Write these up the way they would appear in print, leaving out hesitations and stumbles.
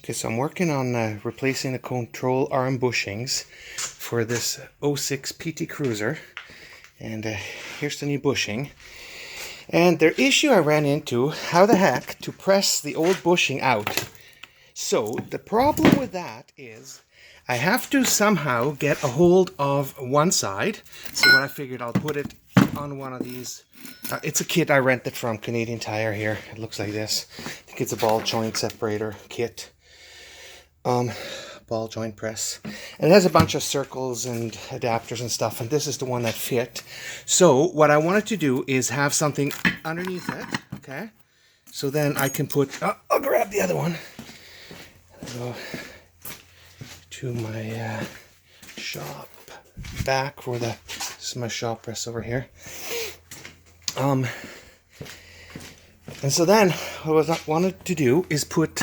Okay, so I'm working on replacing the control arm bushings for this '06 PT Cruiser, and here's the new bushing. And the issue I ran into, how the heck to press the old bushing out. So the problem with that is I have to somehow get a hold of one side. So what I figured, I'll put it on one of these. It's a kit I rented from Canadian Tire here. It looks like this. I think it's a ball joint separator kit. Ball joint press, and it has a bunch of circles and adapters and stuff, and this is the one that fit. So what I wanted to do is have something underneath it, okay, so then I can put I'll grab the other one, go to my shop back for this is my shop press over here, and so then what I wanted to do is put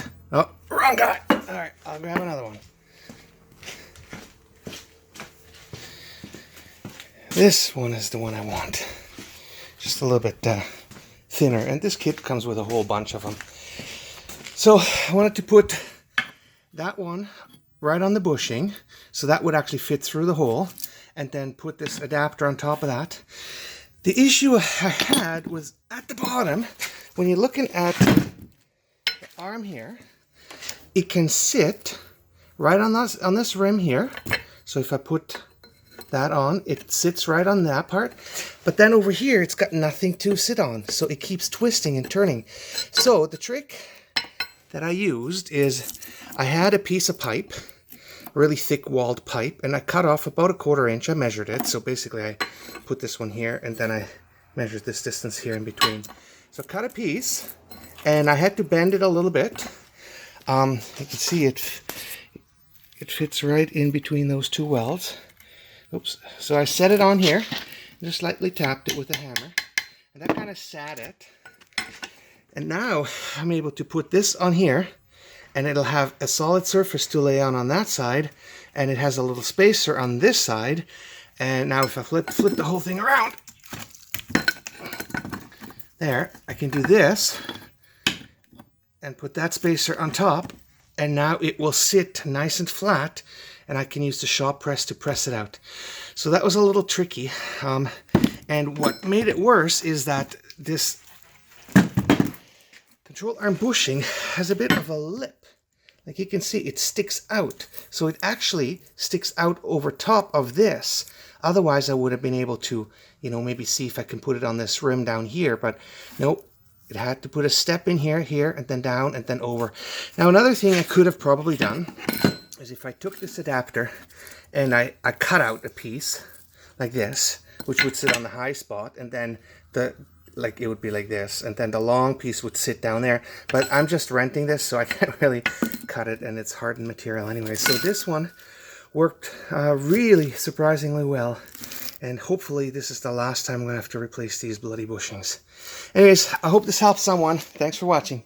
wrong guy. All right, I'll grab another one. This one is the one I want. Just a little bit thinner. And this kit comes with a whole bunch of them. So I wanted to put that one right on the bushing. So that would actually fit through the hole. And then put this adapter on top of that. The issue I had was at the bottom. When you're looking at the arm here, it can sit right on this rim here. So if I put that on, it sits right on that part. But then over here, it's got nothing to sit on. So it keeps twisting and turning. So the trick that I used is I had a piece of pipe, really thick walled pipe, and I cut off about 1/4 inch. I measured it. So basically I put this one here and then I measured this distance here in between. So cut a piece and I had to bend it a little bit. You can see it fits right in between those two welds. Oops. So I set it on here and just lightly tapped it with a hammer, and that kind of sat it. And now I'm able to put this on here, and it'll have a solid surface to lay on that side, and it has a little spacer on this side. And now if I flip the whole thing around, there, I can do this and put that spacer on top, and now it will sit nice and flat, and I can use the shop press to press it out. So that was a little tricky, and what made it worse is that this control arm bushing has a bit of a lip. Like you can see, it sticks out. So it actually sticks out over top of this. Otherwise I would have been able to, maybe see if I can put it on this rim down here, but nope. It had to put a step in here, and then down, and then over. Now, another thing I could have probably done is if I took this adapter and I cut out a piece like this, which would sit on the high spot, and then it would be like this, and then the long piece would sit down there. But I'm just renting this, so I can't really cut it, and it's hardened material anyway. So this one worked really surprisingly well. And hopefully this is the last time I'm going to have to replace these bloody bushings. Anyways, I hope this helps someone. Thanks for watching.